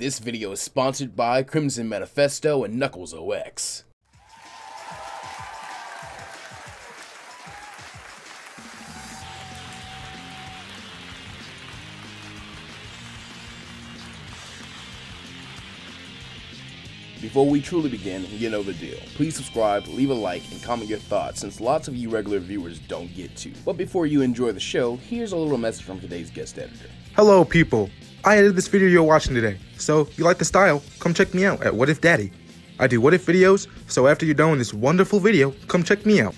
This video is sponsored by Crimson Manifesto and Knuckles OX. Before we truly begin, you know the deal. Please subscribe, leave a like, and comment your thoughts since lots of you regular viewers don't get to. But before you enjoy the show, here's a little message from today's guest editor. Hello people, I edited this video you're watching today, so if you like the style, come check me out at What If Daddy. I do what if videos, so after you're done with this wonderful video, come check me out.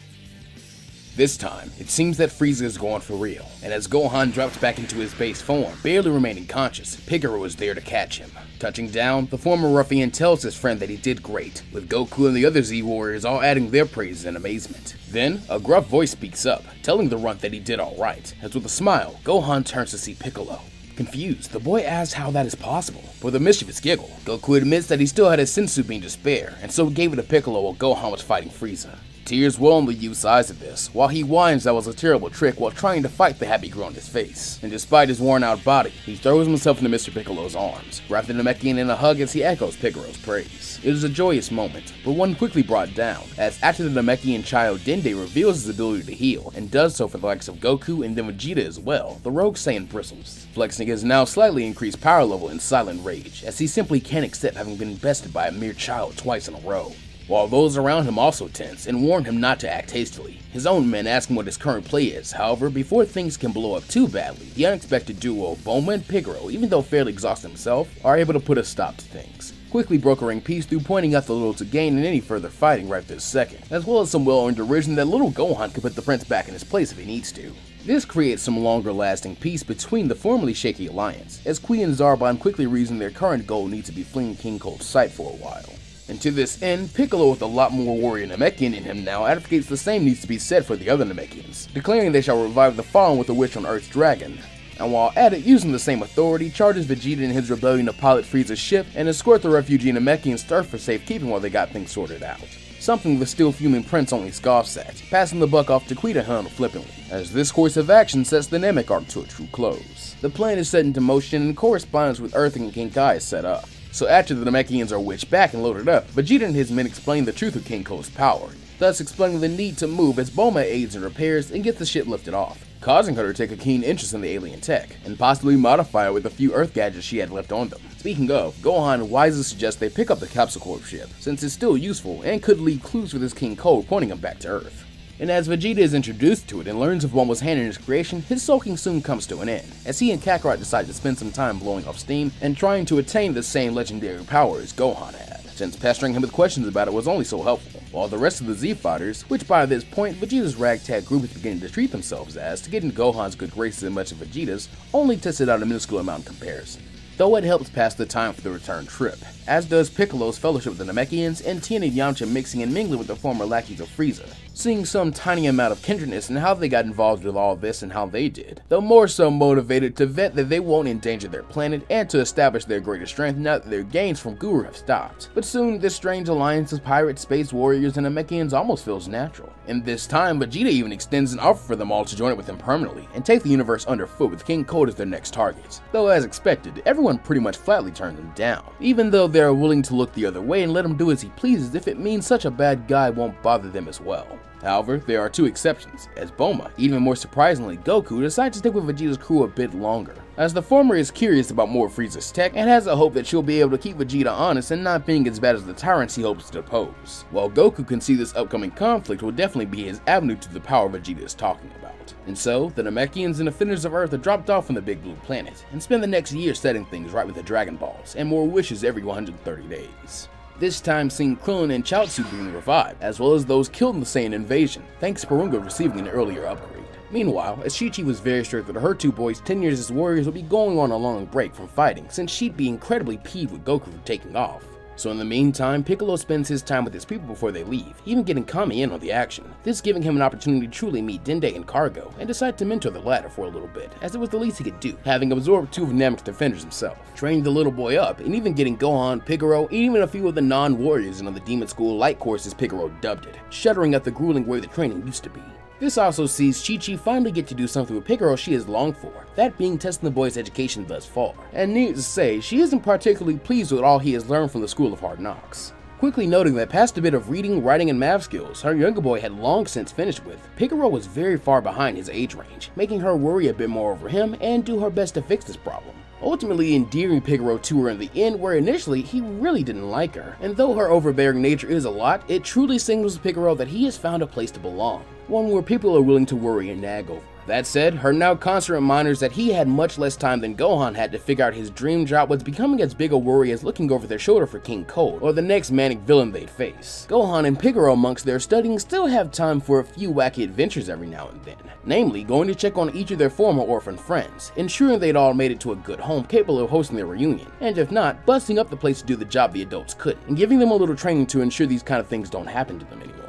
This time, it seems that Frieza is gone for real, and as Gohan drops back into his base form, barely remaining conscious, Pigero is there to catch him. Touching down, the former ruffian tells his friend that he did great, with Goku and the other Z-Warriors all adding their praise in amazement. Then, a gruff voice speaks up, telling the runt that he did alright, as with a smile, Gohan turns to see Piccolo. Confused, the boy asks how that is possible. With a mischievous giggle, Goku admits that he still had his senzu bean to spare, and so gave it to Piccolo while Gohan was fighting Frieza. Tears well on the youth's eyes at this, while he whines that was a terrible trick while trying to fight the happy glow on his face. And despite his worn out body, he throws himself into Mr. Piccolo's arms, wrapping the Namekian in a hug as he echoes Pigero's praise. It is a joyous moment, but one quickly brought down, as after the Namekian child Dende reveals his ability to heal, and does so for the likes of Goku and then Vegeta as well, the rogue Saiyan bristles, flexing his now slightly increased power level in silent rage, as he simply can't accept having been bested by a mere child twice in a row. While those around him also tense and warn him not to act hastily. His own men ask him what his current play is, however, before things can blow up too badly, the unexpected duo Bulma and Pigero, even though fairly exhausted himself, are able to put a stop to things, quickly brokering peace through pointing out the little to gain in any further fighting right this second, as well as some well-earned derision that little Gohan can put the prince back in his place if he needs to. This creates some longer-lasting peace between the formerly shaky alliance, as Qui and Zarbon quickly reason their current goal needs to be fleeing King Cold's sight for a while. And to this end, Piccolo, with a lot more warrior Namekian in him now, advocates the same needs to be said for the other Namekians, declaring they shall revive the fallen with a wish on Earth's dragon. And while at it, using the same authority, charges Vegeta in his rebellion to pilot Frieza's ship and escort the refugee Namekians to Earth for safekeeping while they got things sorted out. Something the still fuming prince only scoffs at, passing the buck off to Qui to handle flippantly, as this course of action sets the Namek arc to a true close. The plan is set into motion and corresponds with Earth and King Kai is set up. So after the Namekians are witched back and loaded up, Vegeta and his men explain the truth of King Cold's power, thus explaining the need to move as Bulma aids in repairs and gets the ship lifted off, causing her to take a keen interest in the alien tech, and possibly modify it with a few Earth gadgets she had left on them. Speaking of, Gohan wisely suggests they pick up the Capsule Corp ship, since it's still useful and could leave clues for this King Cold pointing him back to Earth. And as Vegeta is introduced to it and learns of Bulma's hand in his creation, his sulking soon comes to an end, as he and Kakarot decide to spend some time blowing off steam and trying to attain the same legendary power as Gohan had, since pestering him with questions about it was only so helpful, while the rest of the Z-Fighters, which by this point Vegeta's ragtag group is beginning to treat themselves as, to get into Gohan's good graces and much of Vegeta's, only tested out a minuscule amount in comparison. Though it helps pass the time for the return trip, as does Piccolo's fellowship with the Namekians and Tien and Yamcha mixing and mingling with the former lackeys of Frieza, seeing some tiny amount of kindredness in how they got involved with all this and how they did, though more so motivated to vet that they won't endanger their planet and to establish their greater strength now that their gains from Guru have stopped. But soon, this strange alliance of pirates, space warriors, and Namekians almost feels natural. And this time, Vegeta even extends an offer for them all to join it with him permanently and take the universe underfoot with King Cold as their next target. Though as expected, everyone pretty much flatly turned them down, even though they are willing to look the other way and let him do as he pleases if it means such a bad guy won't bother them as well. However, there are two exceptions, as Bulma, even more surprisingly Goku, decide to stick with Vegeta's crew a bit longer, as the former is curious about more of Frieza's tech and has a hope that she'll be able to keep Vegeta honest and not being as bad as the tyrants he hopes to depose, while Goku can see this upcoming conflict will definitely be his avenue to the power Vegeta is talking about. And so, the Namekians and Defenders of Earth are dropped off from the Big Blue Planet, and spend the next year setting things right with the Dragon Balls, and more wishes every 130 days. This time seeing Krillin and Chaozu being revived, as well as those killed in the Saiyan invasion, thanks to Porunga receiving an earlier upgrade. Meanwhile, as Chi-Chi was very sure that her two boys' 10 years as warriors would be going on a long break from fighting, since she'd be incredibly peeved with Goku for taking off. So in the meantime, Piccolo spends his time with his people before they leave, even getting Kami in on the action, this giving him an opportunity to truly meet Dende and Cargo, and decide to mentor the latter for a little bit, as it was the least he could do, having absorbed two of Namek's defenders himself, training the little boy up, and even getting Gohan, Pigero, and even a few of the non-warriors into the Demon School Light course as Pigero dubbed it, shuddering at the grueling way the training used to be. This also sees Chi-Chi finally get to do something with Pigero she has longed for, that being testing the boy's education thus far. And needless to say, she isn't particularly pleased with all he has learned from the School of Hard Knocks. Quickly noting that past a bit of reading, writing, and math skills her younger boy had long since finished with, Pigero was very far behind his age range, making her worry a bit more over him and do her best to fix this problem. Ultimately endearing Pigero to her in the end, where initially he really didn't like her, and though her overbearing nature is a lot, it truly signals to Pigero that he has found a place to belong, one where people are willing to worry and nag over. That said, her now constant reminders that he had much less time than Gohan had to figure out his dream job was becoming as big a worry as looking over their shoulder for King Cold or the next manic villain they'd face. Gohan and Pigero amongst their studying still have time for a few wacky adventures every now and then, namely going to check on each of their former orphan friends, ensuring they'd all made it to a good home capable of hosting their reunion, and if not, busting up the place to do the job the adults couldn't, and giving them a little training to ensure these kind of things don't happen to them anymore.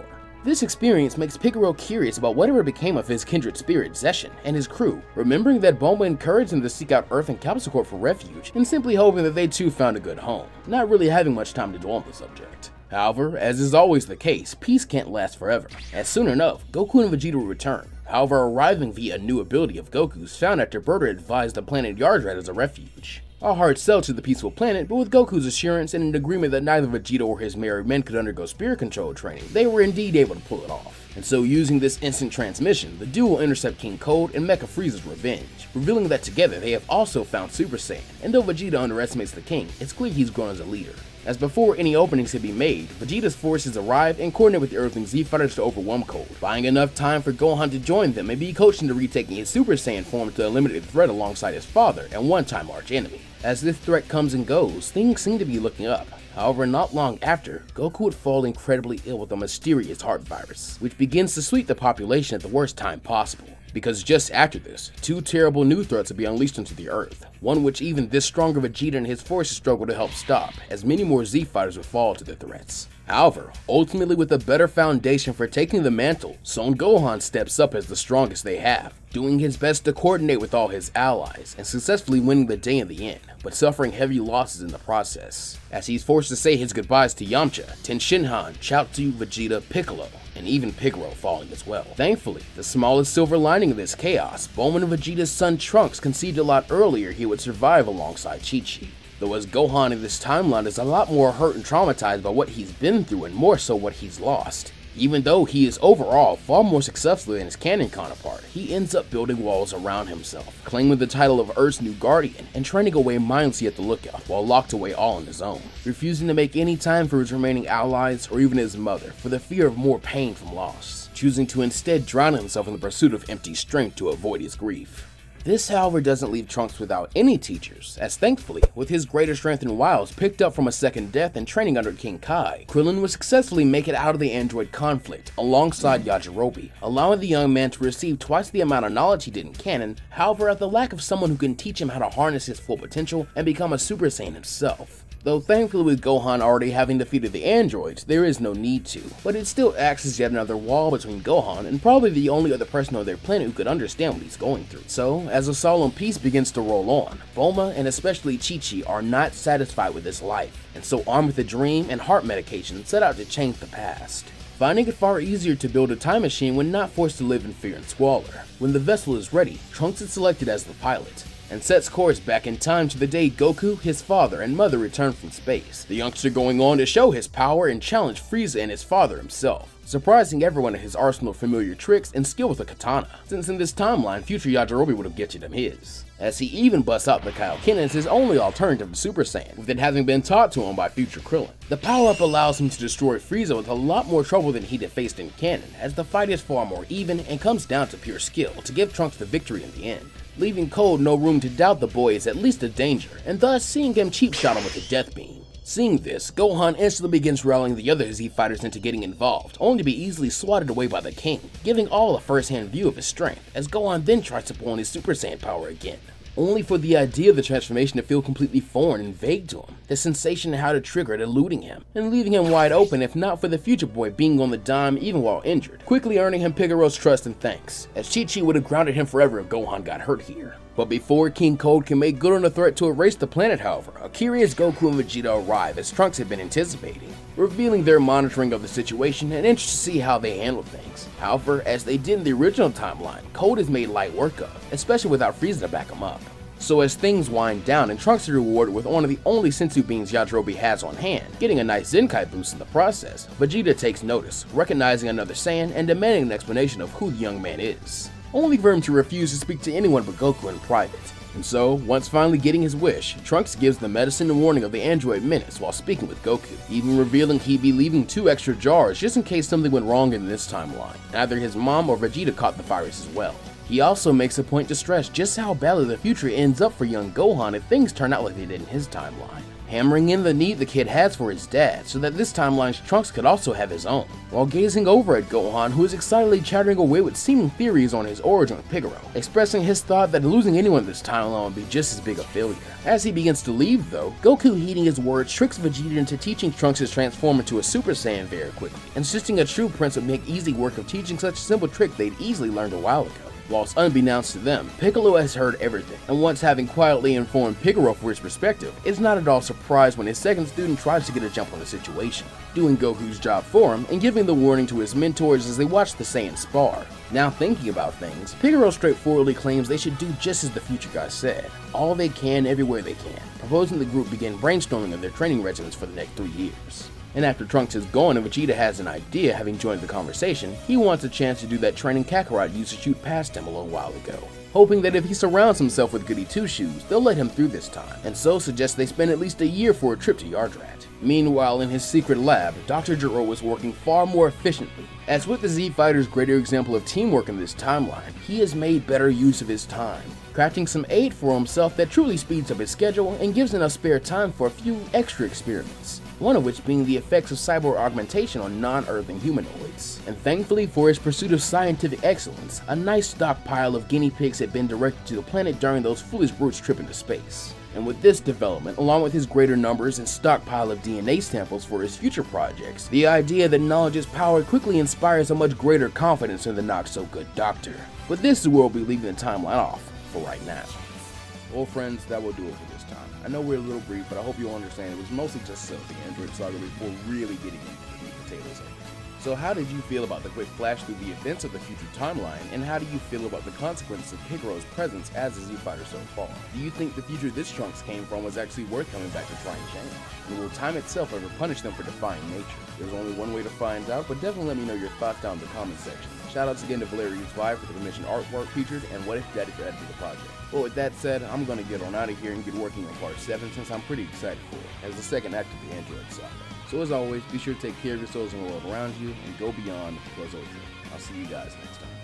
This experience makes Pigero curious about whatever became of his kindred spirit, Zeshin, and his crew, remembering that Bulma encouraged them to seek out Earth and Capsule Corp for refuge, and simply hoping that they too found a good home, not really having much time to dwell on the subject. However, as is always the case, peace can't last forever, as soon enough, Goku and Vegeta will return, however arriving via a new ability of Goku's found after Berta advised the planet Yardrat as a refuge. Our hearts sailed to the peaceful planet, but with Goku's assurance and an agreement that neither Vegeta or his merry men could undergo spirit control training, they were indeed able to pull it off. And so using this instant transmission, the duo will intercept King Cold and Mecha Frieza's revenge, revealing that together they have also found Super Saiyan, and though Vegeta underestimates the king, it's clear he's grown as a leader. As before any openings can be made, Vegeta's forces arrive and coordinate with the Earthling Z-Fighters to overwhelm Cold, buying enough time for Gohan to join them and be coached into retaking his Super Saiyan form to eliminate the threat alongside his father and one-time arch-enemy. As this threat comes and goes, things seem to be looking up. However, not long after, Goku would fall incredibly ill with a mysterious heart virus, which begins to sweep the population at the worst time possible. Because just after this, two terrible new threats will be unleashed onto the Earth, one which even this stronger Vegeta and his forces struggle to help stop, as many more Z-Fighters will fall to the threats. However, ultimately with a better foundation for taking the mantle, Son Gohan steps up as the strongest they have, doing his best to coordinate with all his allies, and successfully winning the day in the end, but suffering heavy losses in the process, as he's forced to say his goodbyes to Yamcha, Tenshinhan, Chaozu, Vegeta, Piccolo, and even Pigero falling as well. Thankfully, the smallest silver lining of this chaos, Bulma and Vegeta's son Trunks conceived a lot earlier he would survive alongside Chi-Chi. Though as Gohan in this timeline is a lot more hurt and traumatized by what he's been through and more so what he's lost. Even though he is overall far more successful than his canon counterpart, he ends up building walls around himself, claiming the title of Earth's new guardian, and training away mindlessly at the lookout while locked away all on his own, refusing to make any time for his remaining allies or even his mother for the fear of more pain from loss, choosing to instead drown himself in the pursuit of empty strength to avoid his grief. This, however, doesn't leave Trunks without any teachers, as thankfully, with his greater strength and wiles picked up from a second death and training under King Kai, Krillin would successfully make it out of the android conflict alongside Yajirobe, allowing the young man to receive twice the amount of knowledge he did in canon, however at the lack of someone who can teach him how to harness his full potential and become a Super Saiyan himself. Though thankfully with Gohan already having defeated the androids, there is no need to, but it still acts as yet another wall between Gohan and probably the only other person on their planet who could understand what he's going through. So, as a solemn peace begins to roll on, Bulma and especially Chi-Chi are not satisfied with this life, and so armed with a dream and heart medication set out to change the past. Finding it far easier to build a time machine when not forced to live in fear and squalor. When the vessel is ready, Trunks is selected as the pilot, and sets course back in time to the day Goku, his father, and mother returned from space, the youngster going on to show his power and challenge Frieza and his father himself, surprising everyone at his arsenal of familiar tricks and skill with a katana, since in this timeline future Yajirobe would have gifted him his, as he even busts out the Kaioken as his only alternative to Super Saiyan, with it having been taught to him by future Krillin. The power-up allows him to destroy Frieza with a lot more trouble than he'd have faced in canon, as the fight is far more even and comes down to pure skill to give Trunks the victory in the end, leaving Cold no room to doubt the boy is at least a danger, and thus seeing him cheap shot him with a death beam. Seeing this, Gohan instantly begins rallying the other Z-Fighters into getting involved, only to be easily swatted away by the king, giving all a first-hand view of his strength, as Gohan then tries to pull on his Super Saiyan power again, only for the idea of the transformation to feel completely foreign and vague to him, the sensation of how to trigger it eluding him, and leaving him wide open if not for the future boy being on the dime even while injured, quickly earning him Pigero's trust and thanks, as Chi-Chi would have grounded him forever if Gohan got hurt here. But before King Cold can make good on the threat to erase the planet, however, a curious Goku and Vegeta arrive as Trunks had been anticipating, revealing their monitoring of the situation and interested to see how they handle things. However, as they did in the original timeline, Cold is made light work of, especially without Frieza to back him up. So as things wind down and Trunks is rewarded with one of the only sensu beans Yajirobe has on hand, getting a nice Zenkai boost in the process, Vegeta takes notice, recognizing another Saiyan and demanding an explanation of who the young man is, only for him to refuse to speak to anyone but Goku in private. And so, once finally getting his wish, Trunks gives the medicine and warning of the android menace while speaking with Goku, even revealing he'd be leaving 2 extra jars just in case something went wrong in this timeline. Either his mom or Vegeta caught the virus as well. He also makes a point to stress just how badly the future ends up for young Gohan if things turn out like they did in his timeline, hammering in the need the kid has for his dad so that this timeline's Trunks could also have his own, while gazing over at Gohan, who is excitedly chattering away with seeming theories on his origin with Pigero, expressing his thought that losing anyone this timeline would be just as big a failure. As he begins to leave though, Goku, heeding his words, tricks Vegeta into teaching Trunks to transform into a Super Saiyan very quickly, insisting a true prince would make easy work of teaching such a simple trick they'd easily learned a while ago. Whilst unbeknownst to them, Piccolo has heard everything, and once having quietly informed Pigero for his perspective, is not at all surprised when his second student tries to get a jump on the situation, doing Goku's job for him and giving the warning to his mentors as they watch the Saiyans spar. Now thinking about things, Pigero straightforwardly claims they should do just as the future guy said, all they can everywhere they can, proposing the group begin brainstorming of their training regimens for the next 3 years. And after Trunks is gone and Vegeta has an idea, having joined the conversation, he wants a chance to do that training Kakarot used to shoot past him a little while ago, hoping that if he surrounds himself with goody two-shoes, they'll let him through this time, and so suggests they spend at least a year for a trip to Yardrat. Meanwhile, in his secret lab, Dr. Gero is working far more efficiently, as with the Z-Fighter's greater example of teamwork in this timeline, he has made better use of his time, crafting some aid for himself that truly speeds up his schedule and gives enough spare time for a few extra experiments, one of which being the effects of cyborg augmentation on non-earthing humanoids. And thankfully for his pursuit of scientific excellence, a nice stockpile of guinea pigs had been directed to the planet during those foolish brutes' trip into space. And with this development, along with his greater numbers and stockpile of DNA samples for his future projects, the idea that knowledge is power quickly inspires a much greater confidence in the not-so-good doctor. But this is where we'll be leaving the timeline off for right now. Well friends, that will do it for this time. I know we're a little brief, but I hope you'll understand it was mostly just the Android Saga before really getting into the meat and potatoes of it. So how did you feel about the quick flash through the events of the future timeline, and how do you feel about the consequences of Pigero's presence as a Z-Fighter so far? Do you think the future this Trunks came from was actually worth coming back to try and change? And will time itself ever punish them for defying nature? There's only one way to find out, but definitely let me know your thoughts down in the comment section. Shoutouts again to Valerius5 for the commissioned artwork featured, and What If Daddy for editing the project. Well, with that said, I'm going to get on out of here and get working on part 7 since I'm pretty excited for it, as the second act of the Android Saga. So as always, be sure to take care of yourselves and the world around you, and go beyond what's over. I'll see you guys next time.